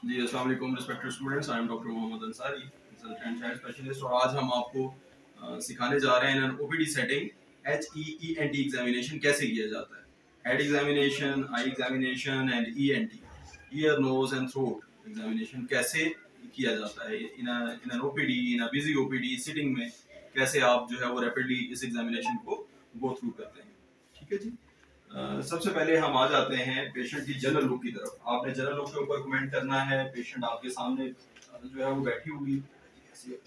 जी अस्सलाम वालेकुम respected students, I am doctor Mohammad Ansari, consultant child specialist. और आज हम आपको सिखाने जा रहे हैं ओपीडी सेटिंग HEENT एग्जामिनेशन कैसे किया जाता है। Head examination, eye examination and ENT, ear nose and throat examination कैसे किया जाता है in an OPD, in a busy OPD sitting में कैसे आप जो है वो रैपिडली इस एग्जामिनेशन को गो थ्रू करते हैं। ठीक है जी। सबसे पहले हम आ जाते हैं पेशेंट की जनरल लुक की तरफ। आपने जनरल लुक के ऊपर कमेंट करना है। पेशेंट आपके सामने जो है वो बैठी होगी। इसमें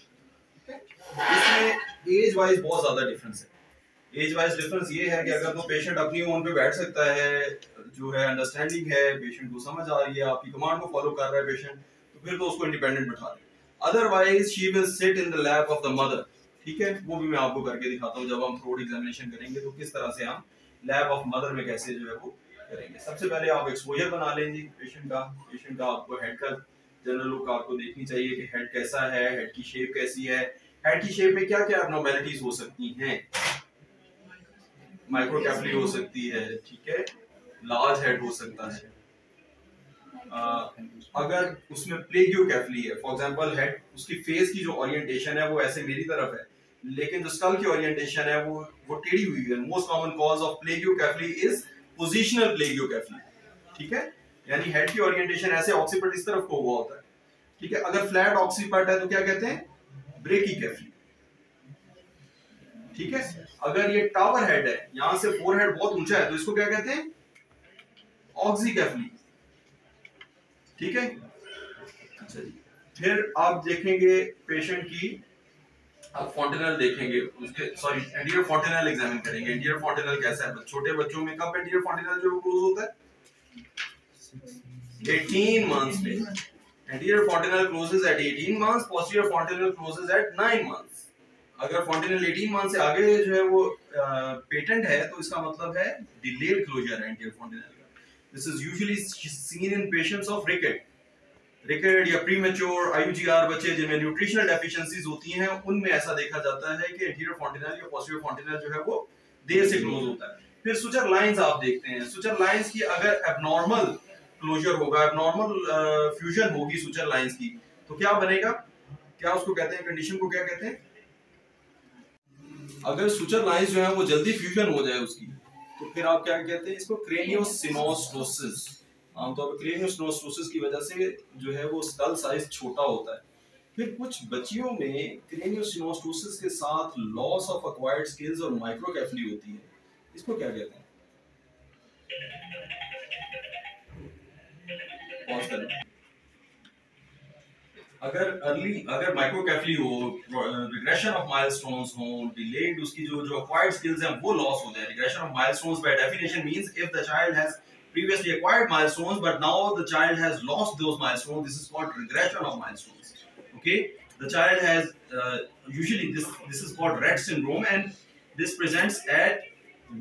एज वाइज बहुत ज्यादा डिफरेंस है। एज वाइज डिफरेंस ये है कि अगर तो पेशेंट अपनी ओन पे बैठ सकता है, जो है अंडरस्टैंडिंग है, पेशेंट को समझ आ रही है, आपकी कमांड को फॉलो कर रहा है पेशेंट, तो फिर तो उसको इंडिपेंडेंट बैठा दें। Otherwise she will sit in the lap of the mother. ठीक है, वो भी मैं आपको करके दिखाता हूँ जब हम थ्रोट एग्जामिनेशन करेंगे तो किस तरह से हम लैब ऑफ मदर में कैसे जो है वो करेंगे। सबसे पहले आप एक्सपोजर बना लेंगे पेशेंट का आपको हेड का जनरल लुक आपको देखनी चाहिए कि हेड कैसा है, हेड की शेप कैसी है, हेड की शेप में क्या क्या एब्नॉर्मैलिटीज हो सकती हैं। माइक्रोकेफली हो सकती है, ठीक है, लार्ज हेड हो सकता है। अगर उसमें प्लेगियोकेफली है, फॉर एग्जांपल हेड उसकी फेस की जो ओरिएंटेशन है वो ऐसे मेरी तरफ है, लेकिन जो स्कल की ओरिएंटेशन है वो टेढ़ी हुई है। Most common cause of plagiocephaly is positional plagiocephaly. ठीक है, यानी हेड की ओरिएंटेशन ऐसे ऑक्सीपिट इस तरफ को हुआ होता है। ठीक है, अगर फ्लैट ऑक्सीपिट है तो क्या कहते हैं, ब्रेकीकेफली। ठीक है, अगर ये टावर हेड है, यहां से फोरहेड बहुत ऊंचा है, तो इसको क्या कहते हैं, ऑक्सीकेफली। ठीक है, अच्छा जी। फिर आप देखेंगे पेशेंट की, आप फॉन्टेनल देखेंगे, उसके सॉरी एंटीरियर फॉन्टेनल एग्जामिन करेंगे। एंटीरियर फॉन्टेनल कैसा है, छोटे बच्चों में कब एंटीरियर फॉन्टेनल जो क्लोज होता है, 18 मंथ्स में। Anterior fontanelle closes at 18 months, posterior fontanelle closes at 9 months. अगर फॉन्टेनल 18 मंथ से आगे जो है वो पेटेंट है तो इसका मतलब है डिलेड क्लोजर है एंटीरियर फॉन्टेनल का। This is usually seen in patients of rickets या प्रीमेच्योर IUGR बच्चे जिनमें न्यूट्रिशनल डेफिशिएंसीज होती हैं, उनमें ऐसा देखा जाता है कि एंटीरियर फॉन्टेनल या पोस्टीरियर फॉन्टेनल जो है वो देर से क्लोज होता है। फिर सुचर लाइंस आप देखते हैं। सुचर लाइंस की अगर एबनॉर्मल क्लोजर होगा, एबनॉर्मल फ्यूजन होगी सुचर लाइंस की, तो क्या बनेगा, क्या उसको कहते हैं, कंडीशन को क्या कहते हैं। अगर सुचर लाइंस जो है वो जल्दी फ्यूजन हो जाए उसकी, तो फिर आप क्या कहते हैं इसको, क्रेनियोसिनोस्टोसिस। आमतौर पर क्रेनियोसिनोस्टोसिस की वजह से जो है वो स्कल साइज छोटा होता है। फिर कुछ बच्चियों में क्रेनियोसिनोस्टोसिस के साथ लॉस ऑफ एक्वायर्ड स्किल्स और माइक्रोकेफली होती है। इसको क्या कहते हैं, पॉज करें। अगर माइक्रोकेफली हो, रिग्रेशन ऑफ माइलस्टोन्स हो, डिलेड उसकी जो एक्वायर्ड स्किल्स हैं वो लॉस हो जाए। Regression of milestones by definition means if the child has previously acquired milestones but now the child has lost those milestones, this is called regression of milestones. Okay, the child has usually this is called Rett syndrome and this presents at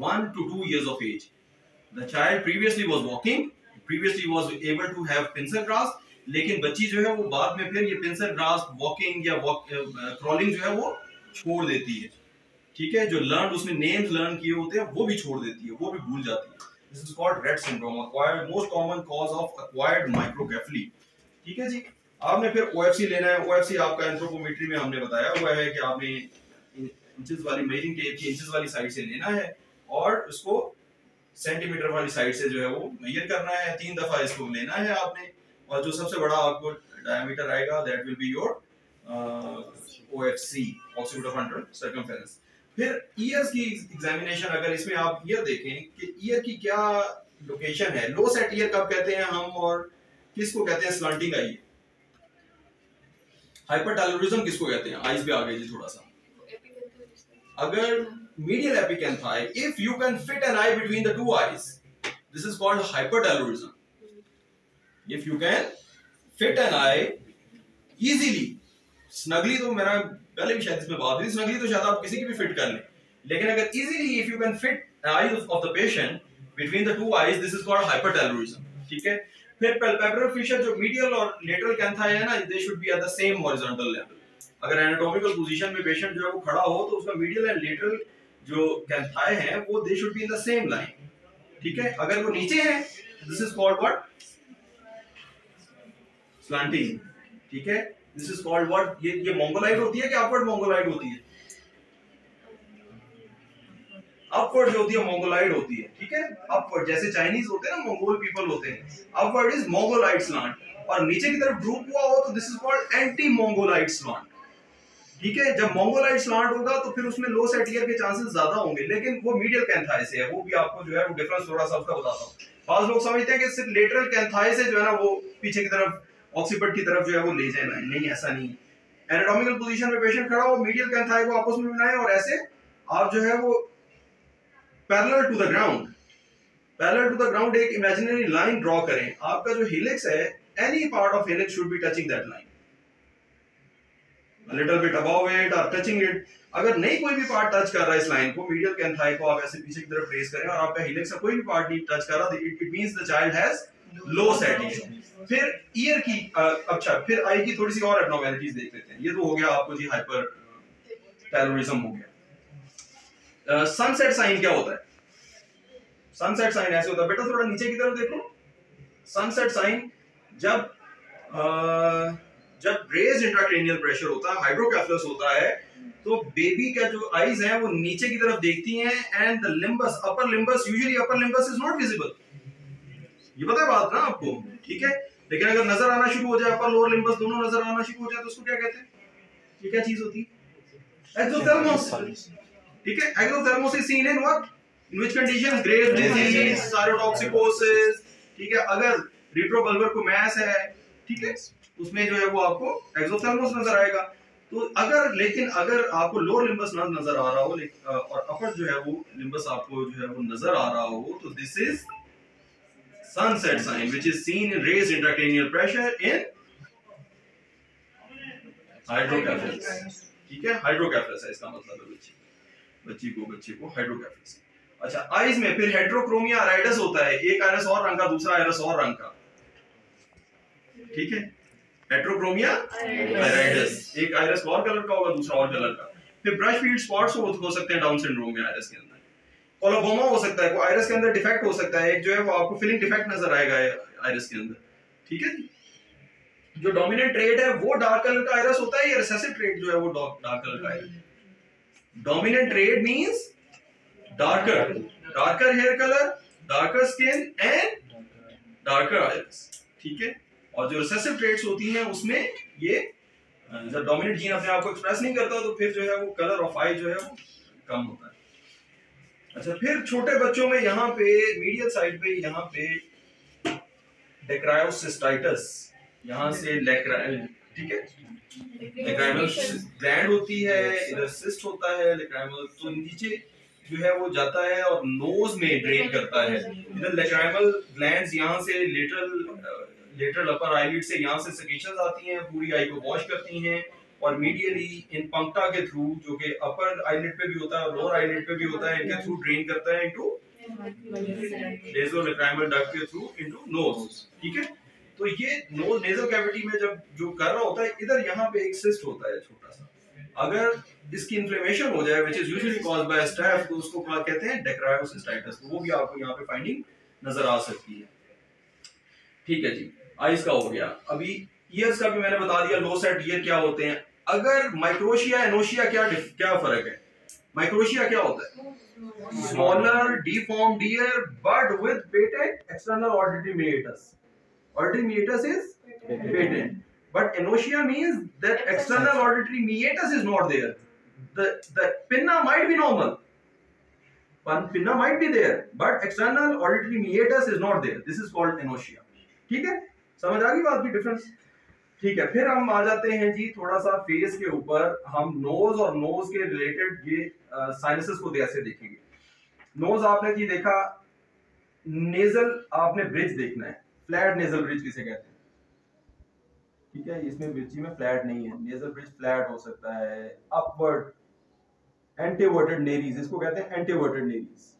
1 to 2 years of age. The child previously was walking, previously was able to have pincer grasp, लेकिन बच्ची जो है वो बाद में फिर ये pincer grasp, walking या क्रॉलिंग जो है वो छोड़ देती है। ठीक है, जो लर्न उसने नेम्स लर्न किए होते हैं वो भी छोड़ देती है, वो भी भूल जाती है। This is called Rett syndrome, acquired most common cause of acquired microcephaly. ठीक है जी। आपने फिर OFC लेना है। OFC आपका एंथ्रोपोमेट्री में हमने बताया हुआ है कि आपने इंचेस वाली मेजरिंग टेप की इंचेस वाली साइड से लेना है और उसको सेंटीमीटर वाली साइड से जो है वो मेजर करना है। 3 दफा इसको लेना है आपने, और जो सबसे बड़ा आपको डायमीटर आएगा that will be your OFC, occiput of frontal circumference. फिर ईयर्स की एग्जामिनेशन, अगर इसमें आप ईयर देखें कि ईयर की क्या लोकेशन है, लो सेट ईयर कब कहते हैं हम, और किसको कहते हैं स्लंटिंग आई, हाइपरटायरोरिज्म किसको कहते हैं। आईज पे आ गई जी थोड़ा सा। अगर medial epicanthi, if you can fit an eye between the two eyes, this is called hypertelorism. If you can fit an eye easily, snugly तो मेरा पहले भी शायद इसमें बात हुई, स्नगली तो शायद आप किसी की भी फिट कर लें, लेकिन अगर easily if you can fit eyes of the patient between the two eyes, this is called hypertelorism. ठीक है, फिर पैल्पेब्रल फिशर जो मीडियल और लेटरल कैंथाई है ना, they should be at the same horizontal level. अगर एनाटॉमिकल पोजीशन में patient जो है वो खड़ा हो तो उसका मीडियल एंड लेटरल जो कैंथाई है वो दे should be in the same line. ठीक है, अगर वो नीचे है this is called what, slanting, ठीक है। दिस इज कॉल्ड व्हाट, ये मोंगोलाइड होती है कि अपवर्ड मोंगोलाइड होती है? अपवर्ड जो होती है मोंगोलाइड होती है, ठीक है। अपवर्ड जैसे चाइनीज होते हैं ना, मंगोल पीपल होते हैं, अपवर्ड इज मोंगोलाइड स्लांट, और नीचे की तरफ ड्रूप हुआ हो तो this is called anti Mongoloid slant, ठीक है। जब मोंगोलाइड स्लांट होगा तो फिर उसमें लो सेट ईयर के चांसेस ज्यादा होंगे, लेकिन वो मीडियल कैंथाई से है, वो भी आपको जो है वो डिफरेंस थोड़ा सा उसका बताता हूं। बाज़ लोग समझते हैं कि सिर्फ लेटरल कैंथाई से जो है ना वो पीछे की तरफ ऑक्सीपिट की तरफ जो है वो ले जाए, नहीं ऐसा नहीं। एनाटॉमिकल पोजीशन में पेशेंट खड़ा हो, मीडियल कैंथाई को आपस में मिलाएं और ऐसे आप जो है वो parallel to the ground, parallel to the ground एक इमेजिनरी लाइन ड्रॉ करें। आपका जो हेलिक्स है, any part of helix should be touching that line, a little bit above it or touching it। अगर नहीं कोई भी पार्ट टच कर रहा है इस लाइन को, मीडियल कैंथाई को आप ऐसे पीछे की तरफ ट्रेस करें और आपका हेलिक्स का कोई भी पार्ट नहीं टच कर रहा, it means the child has low set ear. फिर ईयर की अच्छा, फिर आई की थोड़ी सी और एब्नॉर्मैलिटीज देख लेते हैं। ये तो हो गया आपको जी हाइपर टेररिज्म हो गया। सनसेट साइन क्या होता है? सनसेट साइन ऐसे होता है, बेटा थोड़ा नीचे की तरफ देखो। सनसेट साइन जब रेज इंट्राक्रैनियल प्रेशर होता है, हाइड्रोकेफलस होता है, तो बेबी का जो आईज हैं वो नीचे की तरफ देखती हैं and the limbus, upper limbus, usually upper limbus is not visible, ये पता है बात ना आपको, ठीक है। लेकिन अगर नजर आना शुरू हो जाए, अपर लोअर लिम्बस दोनों नजर आना शुरू हो जाए, तो उसको क्या कहते हैं? ये क्या चीज होती है? एक्सोथर्मोस, ठीक है। Exophthalmos is seen in what, in which conditions? Graves disease, thyrotoxicosis, ठीक है। अगर रिट्रोबल्बर को मैस है, ठीक है, उसमें जो है वो आपको एक्सोथर्मोस नजर आएगा। तो लेकिन अगर आपको लोअर लिम्बस ना नजर आ रहा हो और अपर जो है वो लिम्बस आपको जो है वो नजर आ रहा हो, तो this is sunset sign which is seen in raised intracranial pressure in hydrocephalus, ठीक है। हाइड्रोकेफलस है इसका मतलब है बच्चे को हाइड्रोकेफलस। अच्छा, आईज में फिर हेटेरोक्रोमिया आइरिस होता है, एक आइरिस और रंग का, दूसरा आइरिस और रंग का, ठीक है। हेटेरोक्रोमिया आइरिस, एक आइरिस और कलर का होगा, दूसरा और कलर का। फिर ब्रश फील्ड स्पॉट्स हो सकते हैं डाउन सिंड्रोम में आइरिस के अंदर। कोलोगोमा हो सकता है, आइरिस के अंदर डिफेक्ट हो सकता है, एक जो है वो आपको फिलिंग डिफेक्ट नजर आएगा आइरिस के अंदर, ठीक है। जो डोमिनेंट ट्रेट है वो डार्क कलर का आइरिस होता है, या रिसेसिव ट्रेट जो है वो डार्क कलर का iris? Dominant trait means darker hair colour, darker skin and darker iris, ठीक है। और जो रिसेसिव ट्रेट्स होती हैं उसमें ये जब डोमिनेंट जीन अपने आप को एक्सप्रेस नहीं करता तो फिर जो है वो कलर ऑफ आई जो है वो कम होता है। अच्छा, फिर छोटे बच्चों में यहाँ पे मीडियल साइड पे यहाँ पे डेक्रायोसिस्टाइटिस, यहाँ से ठीक है, लेक्राइमल ग्लैंड होती है, इधर सिस्ट होता है लेक्राइमल, तो नीचे जो है वो जाता है और नोज में ड्रेन करता है। इधर लेक्राइमल ग्लैंड्स यहाँ से लेटरल अपर आईलिड से यहाँ से सेक्रेशंस आती हैं, पूरी आई को वॉश करती हैं, और मीडियली इन पंक्टा के थ्रू, जो कि अपर आईलिड पे भी होता है और लोअर आईलिड पे भी होता है, इनके थ्रू ड्रेन करता है इनटू नेज़ोलेक्राइमल डक्ट के थ्रू इनटू नोज, ठीक है। तो ये नोज नेज़ल कैविटी में जब जो कर रहा होता है, इधर यहाँ पे एक सिस्ट होता है छोटा सा, अगर इसकी इन्फ्लेमेशन हो जाए, which is usually caused by staph, तो उसको क्या कहते हैं? डेक्रायोसिस्टाइटिस। तो वो भी आपको यहाँ पे फाइंडिंग नजर आ सकती है, ठीक है जी। आइज का हो गया। अभी ईयर्स का भी मैंने बता दिया, लो सेट ईयर क्या होते हैं। अगर माइक्रोशिया एनोशिया क्या फर्क है? माइक्रोशिया क्या होता है? Smaller deformed year but with patent external auditory meatus. Auditory meatus is patent, but anosia means that external auditory meatus is not there. The pinna might be normal, pinna might be there, but external auditory meatus is not there. This is called anosia. ठीक है, समझ आ गई बात की difference? ठीक है, फिर हम आ जाते हैं जी थोड़ा सा फेस के ऊपर। हम नोज और नोज के रिलेटेड ये साइनसेस को ऐसे देखेंगे। नोज आपने जी देखा, नेजल आपने ब्रिज देखना है, फ्लैट नेजल ब्रिज किसे कहते हैं? ठीक है, इसमें ब्रिज में फ्लैट नहीं है, नेजल ब्रिज फ्लैट हो सकता है। अपवर्ड एंटीवर्टेड नेरीज, इसको कहते हैं एंटीवर्टेड नेरीज,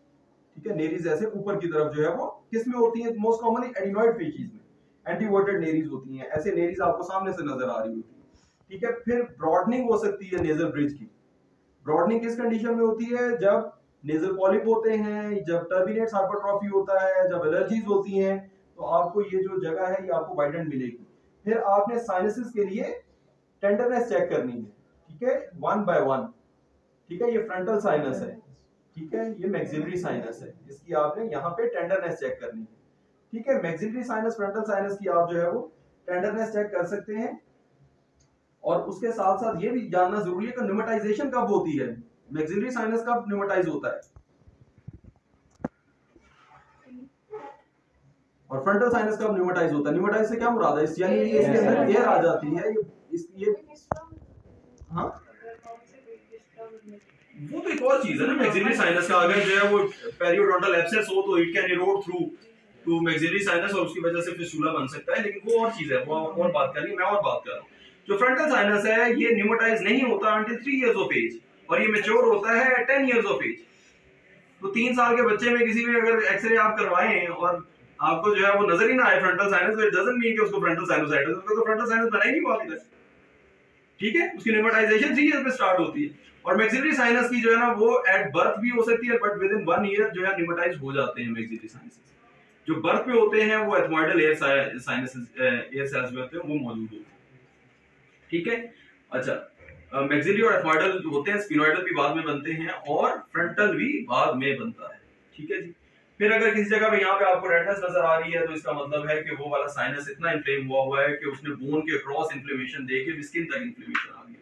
ठीक है। नेरीज ऐसे ऊपर की तरफ जो है वो किस में होती है? मोस्ट कॉमनली एडिनॉइड स्पीशीज में एंटीवर्टेड नेरीज होती हैं। ऐसे नेरीज आपको सामने से नजर आ रही होती है, ठीक है। फिर ब्रॉडनिंग हो सकती है नेजल ब्रिज की। ब्रॉडनिंग किस कंडीशन में होती है? जब नेजल पॉलिप होते हैं, जब टर्बिनेट हाइपरट्रॉफी होता है, जब एलर्जीज होती हैं, तो आपको ये जो जगह है ये आपको वाइडेंड मिलेगी। फिर आपने साइनसेस के लिए टेंडरनेस चेक करनी है, ठीक है, 1 बाय 1, ठीक है। ये फ्रंटल साइनस है, ठीक है, ये मैक्सिलरी साइनस है, इसकी आपने यहाँ पे टेंडरनेस चेक करनी है, ठीक है। मैक्सिलरी साइनस, फ्रंटल साइनस की आप जो है वो टेंडरनेस चेक कर सकते हैं। और उसके साथ साथ ये भी जानना जरूरी है कि न्यूमेटाइजेशन कब होती है, मैक्सिलरी साइनस कब न्यूमेटाइज होता है और फ्रंटल साइनस कब न्यूमेटाइज होता है। न्यूमेटाइज से क्या मुराद है, यानी ये इसके अंदर एयर आ जाती है, ये हाँ वो तो एक और चीज है ना मैक्सिलरी साइनस का। अगर जो है वो पेरियोडोंटल एब्सेस हो तो it can erode through to maxillary sinus और उसकी वजह से फिस्टुला बन सकता है, लेकिन वो और चीज है, वो और बात करनी, मैं और बात कर रहा हूँ। जो फ्रंटल साइनस है ये न्यूमेटाइज नहीं होता अंटिल 3 इयर्स ऑफ एज, और ये मैच्योर होता है एट 10 इयर्स ऑफ एज। तो 3 साल के बच्चे में किसी में अगर एक्सरे आप करवाएं और आपको जो है वो नजर ही ना आए फ्रंटल साइनस, तो इट डजंट मीन कि उसको फ्रंटल साइनोसाइटिस, उसको तो फ्रंटल साइनस बना ही नहीं हुआ अभी तक, ठीक है। उसकी न्यूमेटाइजेशन 3 ईयर पे स्टार्ट होती है। और मैक्सिलरी साइनस की जो है ना वो एट बर्थ भी हो सकती है, बट विद इन 1 ईयर जो है न्यूमेटाइज हो जाते हैं मैक्सिलरी साइनस। जो बर्थ पे होते हैं वो ethmoidal air sinus air cells में होते हैं, वो मौजूद होते हैं, ठीक है। अच्छा, मैक्सिलरी और एथमॉइडल होते हैं, स्फिनोइडल भी बाद में बनते हैं और फ्रंटल भी बाद में बनता है, ठीक है जी। फिर अगर किसी जगह पे यहाँ पे आपको रेडनेस नजर आ रही है तो इसका मतलब है कि वो वाला साइनस इतना इन्फ्लेम हुआ है कि उसने बोन के क्रॉस इन्फ्लेमेशन देके स्किन तक इन्फ्लेमेशन आ गई,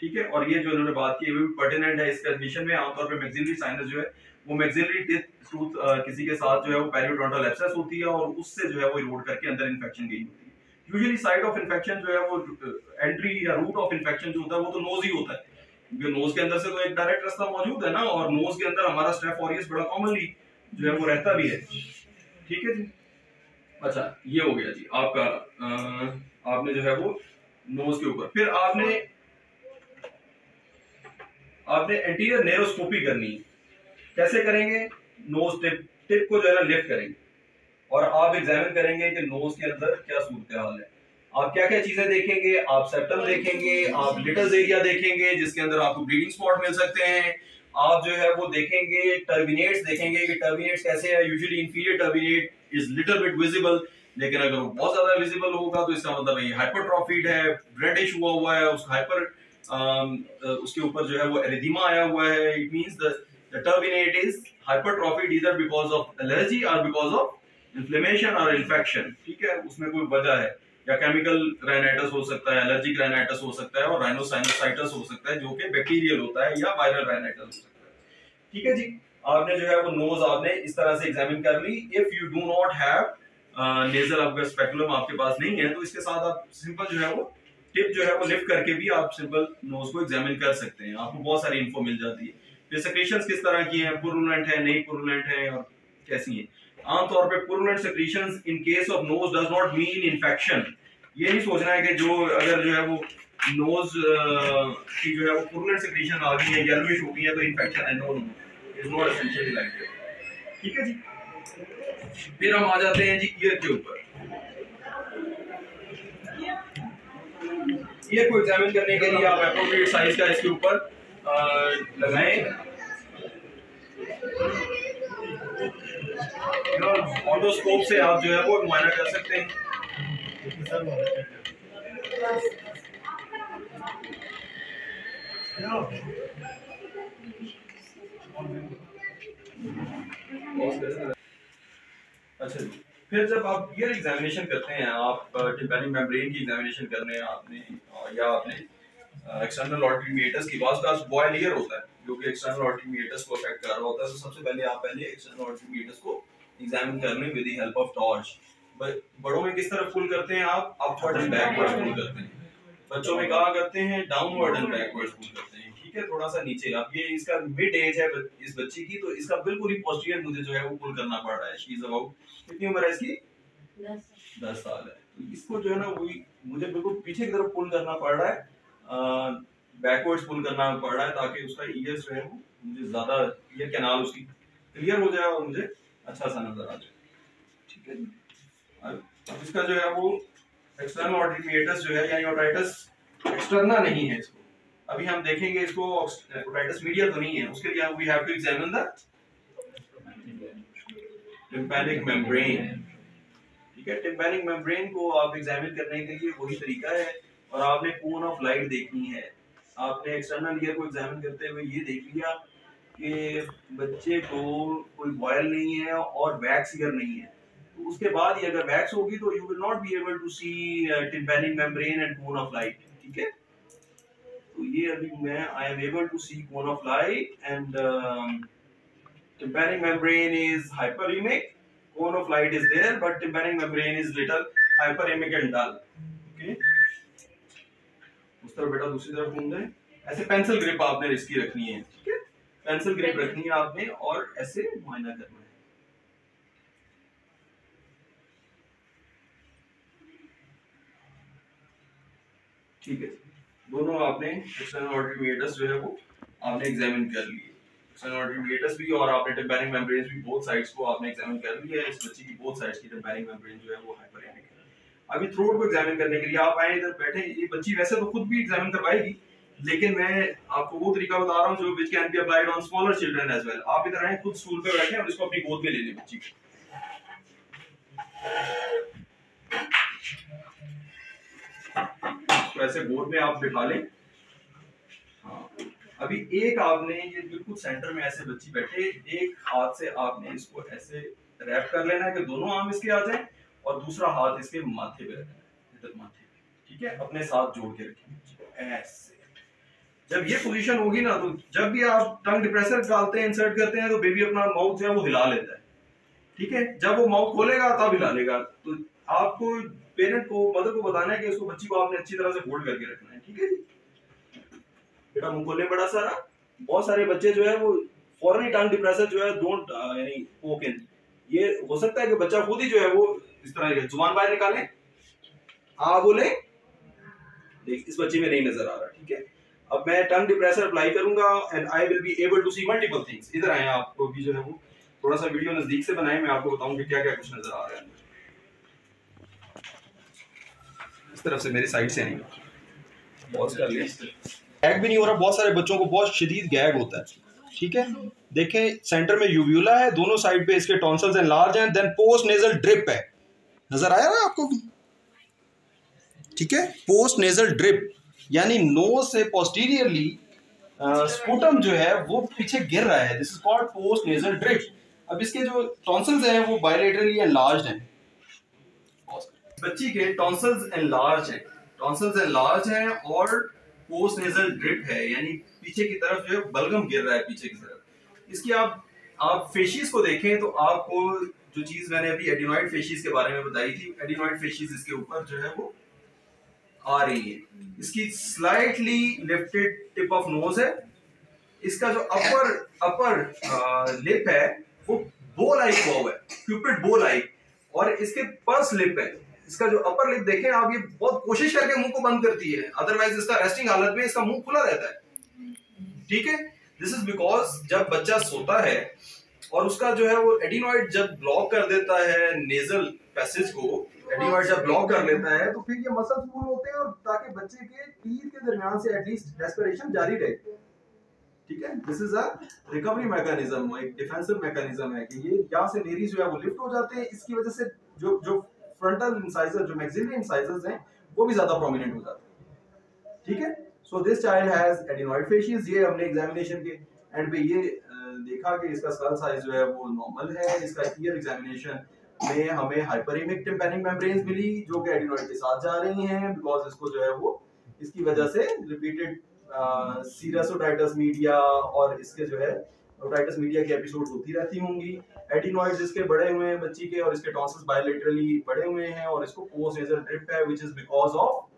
ठीक है। और ये जो इन्होंने बात की है वो भी पर्टिनेंट है इस कंडीशन में। आमतौर पे मैक्सिलरी साइनस जो है वो मैक्सिलरी टूथ किसी के साथ जो है वो पेरियोडोंटल एब्सेस होती है और उससे जो है वो इरोड करके अंदर इन्फेक्शन गई होती है। यूजुअली साइट ऑफ इन्फेक्शन जो है वो एंट्री या रूट ऑफ इन्फेक्शन जो होता है वो तो नोज ही होता है, क्योंकि नोज के अंदर से तो एक डायरेक्ट रास्ता मौजूद है ना, और नोज के अंदर हमारा स्ट्रेप ऑरियस बड़ा कॉमनली जो है वो रहता भी है, ठीक है जी। अच्छा, ये हो गया जी आपका आपने जो है वो नोज के ऊपर। फिर आपने एंटीरियर नेरोस्कोपी करनी है। कैसे करेंगे, नोज टिप को जो है ना लिफ्ट करेंगे और आप एग्जामिन करेंगे कि नोज के अंदर क्या सूरत हाल है। आप क्या क्या चीजें देखेंगे, आप सेप्टम देखेंगे, आप लिटल एरिया देखेंगे जिसके अंदर आपको ब्लीडिंग स्पॉट मिल सकते हैं, आप जो है वो देखेंगे टर्बिनेट्स देखेंगे कि टर्बिनेट्स कैसे है। Usually inferior turbinate is little bit visible, लेकिन अगर वो बहुत ज्यादा विजिबल होगा तो इसका मतलब है ये हाइपरट्रॉफीड है, रेडिश हुआ है, उस हाइपर उसके ऊपर जो है वो एरिथेमा आया हुआ है। It means the turbinate is hypertrophied either because of allergy or because of inflammation or infection, ठीक है। उसमें कोई वजह है, या केमिकल राइनाइटिस हो सकता है, एलर्जिक राइनाइटिस हो सकता है, और राइनोसाइनोसाइटिस हो सकता है जो कि बैक्टीरियल होता है, या वायरल राइनाइटिस हो सकता है, ठीक है जी। आपने जो है वो नोज आपने इस तरह से एग्जामिन कर ली। If you do not have nasal आपका स्पेकुलम आपके पास नहीं है तो इसके साथ आप सिंपल जो है वो टिप जो है वो लिफ्ट करके भी आप सिंपल नोज को एग्जामिन कर सकते हैं, आपको बहुत सारी इन्फो मिल जाती है। फिर सेक्रेशंस किस तरह की हैं, पुरुलेंट है, नहीं पुरुलेंट है, और कैसी हैं। आमतौर पे purulent secretions in case of nose does not mean infection. ये नहीं सोचना है कि जो अगर जो है वो नोज की जो है वो पुरुलेंट सेक्रेशन आ गई है, येलोइश हो गई है, तो इन्फेक्शन है। No, is not essentially like that, ठीक है जी। फिर हम आ जाते हैं जी ईयर के ऊपर। ईयर को एग्जामिन करने के लिए आप एप्रोप्रिएट साइज का इसके ऊपर लगाएं। ऑटोस्कोप से आप जो है वो मुआयना कर सकते हैं। अच्छा जी, फिर जब आप ईयर एग्जामिनेशन करते हैं, आप टिम्पैनिक मेम्ब्रेन की एग्जामिनेशन कर रहे हैं आपने, या आपने एक्सटर्नल ऑडिटरी मीटर्स की बात का बॉयल ईयर होता है जो कि एक्सटर्नल ऑडिटरी मीटर्स को अफेक्ट कर रहा होता है, तो सबसे पहले आप एक्सटर्नल ऑडिटरी मीटर्स को एग्जामिन कर लें with the help of torch. बड़ों में किस तरह पुल करते हैं, आप अपवर्ड एंड बैकवर्ड पुल करते हैं। बच्चों में कहाँ करते हैं, डाउनवर्ड एंड बैकवर्ड पुल करते हैं, ठीक है, थोड़ा सा नीचे। अब ये इसका मिड एज है इस बच्ची की, तो इसका बिल्कुल ही पोस्टीरियर मुझे जो है वो पुल करना पड़ रहा है। शी इज अबाउट, कितनी उम्र है इसकी, 10 साल है। तो इसको जो है ना वही मुझे बिल्कुल पीछे की तरफ पुल करना पड़ रहा है, बैकवर्ड्स पुल करना पड़ रहा है, ताकि उसका ईयर जो है वो मुझे ज्यादा ईयर कैनाल उसकी क्लियर हो जाए और मुझे अच्छा सा नजर आ जाए, ठीक है। अब इसका जो है वो एक्सटर्नल ऑडिटरी मीटर्स जो है, यानी ओटाइटिस एक्सटर्ना नहीं है, इसको अभी हम देखेंगे। इसको ओटाइटिस मीडिया तो नहीं है, उसके लिए we have to examine the tympanic membrane, ठीक है। टिम्पैनिक मेम्ब्रेन को आप एग्जामिन करने के लिए वही तरीका है, और आपने कोन ऑफ लाइट देखनी है। आपने एक्सटर्नल ईयर को एग्जामिन करते हुए ये देख लिया कि बच्चे को कोई बॉयल नहीं है और वैक्स ईयर नहीं है, तो उसके बाद ही अगर वैक्स होगी तो you will not be able to see tympanic membrane and cone of light. ठीक है, तो ये अभी मैं I am able to see cone of light and tympanic membrane is hyperemic, cone of light is there, but tympanic membrane is little hyperemic and dull. Okay, उस तरफ बेटा दूसरी तरफ घूम जाए। ऐसे पेंसिल ग्रिप आपने इसकी रखनी है। ठीक है, पेंसिल ग्रिप रखनी है आपने और ऐसे मुआयना करना है। ठीक है, दोनों आपने एक्सटर्नल ऑडिटरी मीटर्स जो है वो आपने एग्जामिन कर लिए, एक्सटर्नल ऑडिटरी मीटर्स भी और आपने टिम्पैनिक मेम्ब्रेन्स भी, बोथ साइड्स को आपने एग्जामिन कर लिया है। इस बच्ची की बोथ साइड्स की टिम्पैनिक मेम्ब्रेन जो है वो हाइपरएमिक है। अभी थ्रोट को एग्जामिन करने के लिए आप आए इधर बैठे। ये बच्ची वैसे तो खुद भी एग्जामिन करवाएगी, लेकिन मैं आपको वो तरीका बता रहा हूं जो which can be applied on smaller children as well. आप इधर आए, खुद स्टूल पे बैठे और इसको अपनी गोद में ले लें बच्ची को। तो ऐसे गोद में आप बिठा लें। हाँ, अभी एक आपने ये बिल्कुल सेंटर में ऐसे बच्ची बैठे, एक हाथ से आपने इसको ऐसे रैप कर लेना है कि दोनों आर्म इसके आ जाएं, और दूसरा हाथ इसके माथे पे रखना है, इधर माथे पे। ठीक है, अपने साथ जोड़ के रखें ऐसे। जब ये पोजीशन होगी ना, तो जब भी आप टंग डिप्रेसर डालते हैं, इंसर्ट करते हैं, तो बेबी अपना माउथ जो है वो हिला लेता है। ठीक है, जब वो माउथ खोलेगा तब हिला लेगा। तो आपको पेरेंट को, मदर को बताना है कि उसको, बच्ची को आपने अच्छी तरह से होल्ड करके रखना है। ठीक है जी, बेटा मुंह खोले बड़ा सारा। बहुत सारे बच्चे जो है वो फॉरन टंग डिप्रेसर जो है डोंट यानी पोक इन। ये हो सकता है कि बच्चा खुद ही जो है वो इस तरह जुबान बाहर निकाले, आ बोले, देख इस बच्चे में नहीं नजर आ रहा। ठीक है, अब मैं टंग डिप्रेसर अप्लाई करूंगा and I will be able to see multiple things. इधर आए, आपको भी जो है वो थोड़ा सा वीडियो नजदीक से बनाए, मैं आपको बताऊंगी क्या क्या कुछ नजर आ रहा है। इस तरफ से, मेरी साइड से नहीं, बहुत कर लिया। गैग भी नहीं हो रहा, बहुत सारे बच्चों को बहुत शदीद गैग होता है। ठीक है, देखें सेंटर में यूव्यूला है, दोनों साइड पे इसके टॉन्सिल्स एनलार्ज हैं, देन पोस्ट नेजल ड्रिप है। नजर आया ना आपको? ठीक है, पोस्ट नेजल ड्रिप यानी नोज से पोस्टीरियरली स्पूटम जो है वो पीछे गिर रहा है। This is called post nasal drip. अब इसके जो टॉन्सिल्स हैं वो बायलेटरली एनलार्ज्ड हैं। बच्ची के टॉन्सिल्स एनलार्ज हैं, टॉन्सिल्स एनलार्ज हैं और पोस्ट नेजल ड्रिप है, यानी पीछे की तरफ जो है बलगम गिर रहा है पीछे की तरफ। इसकी आप फेशिस को देखें तो आपको जो चीज मैंने अभी एडिनॉइड फेशिस के बारे में बताई थी, एडिनॉइड फेशिस इसके ऊपर जो है वो आ रही है। इसकी slightly lifted tip of nose है। इसका जो अपर लिप है वो बो लाइक हुआ हुआ है, क्यूपिड बो लाइक, और इसके पर्स लिप है। इसका जो अपर लिप देखें आप, ये बहुत कोशिश करके मुंह को बंद करती है, अदरवाइज इसका रेस्टिंग हालत में इसका मुंह खुला रहता है। ठीक है, दिस इज बिकॉज जब बच्चा सोता है और उसका जो है वो एडिनॉइड जब ब्लॉक कर देता है नेजल पैसेज को, एडिनॉइड जब ब्लॉक कर लेता है तो फिर ये मसल्स फूल होते हैं, और ताकि बच्चे के टीथ के दरमियान से एटलीस्ट रेस्पिरेशन जारी रहे। ठीक है, this is a recovery mechanism, एक डिफेंसिव मैकेनिज्म है कि ये यहाँ से नेरीज जो है वो लिफ्ट हो जाते हैं। इसकी वजह से जो फ्रंटल इंसाइजर, जो मैक्सिलरी इंसाइजर्स हैं, वो भी ज्यादा प्रोमिनेंट हो जाते हैं। ठीक है, so this child has adenoid facies. ये हमने एग्जामिनेशन के एंड पे ये देखा कि इसका स्कल साइज जो है वो नॉर्मल है। इसका ईयर एग्जामिनेशन में हमें हाइपरेमिक टिम्पैनिक मेम्ब्रेन्स मिली जो कि एडिनॉइड के साथ जा रही हैं, बिकॉज इसको जो है वो इसकी वजह से रिपीटेड सीरस ओटाइटिस मीडिया और इसके जो है ओटाइटिस मीडिया के एपिसोड होती रहती होंगी। एडिनॉइड्स इसके बड़े हुए हैं बच्ची के, और इसके टॉन्सिल्स बायलेटरली बड़े हुए हैं, और इसको पोस्ट नेजल ड्रिप है which is because of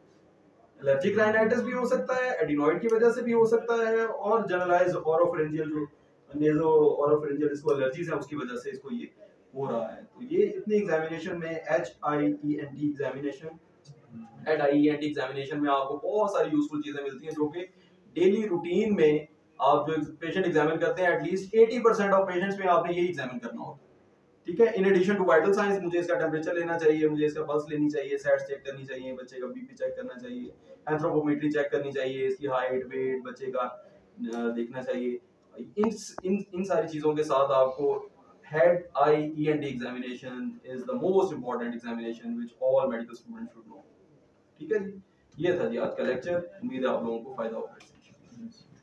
allergic rhinitis भी हो सकता है, एडिनॉइड की वजह से भी हो सकता है, और जनरलाइज्ड ओरोफैरिंजियल जो नेजो ओरोफैरिंजियल इसको एलर्जीज है उसकी वजह से इसको ये हो रहा है। तो ये इतनी एग्जामिनेशन में HIENT एग्जामिनेशन, HIENT एग्जामिनेशन में आपको बहुत सारी यूजफुल चीजें मिलती हैं जो कि डेली रूटीन में आप जो पेशेंट एग्जामिन करते हैं एटलीस्ट 80% ऑफ पेशेंट्स में आपने यही एग्जामिन करना होता है। ठीक है, in addition to vital signs, मुझे इसका टेम्परेचर लेना चाहिए, मुझे इसका पल्स लेनी चाहिए, सैट्स चेक करनी चाहिए, बच्चे का बीपी चेक करना चाहिए, एंथ्रोपोमेट्री चेक करनी चाहिए, इसकी हाइट वेट बच्चे का देखना चाहिए। इन सारी चीजों के साथ आपको head eye ENT examination is the most important examination which all medical students should know. ठीक है जी, ये था जी आज का लेक्चर। उम्मीद है आप लोगों को फायदा होगा इससे।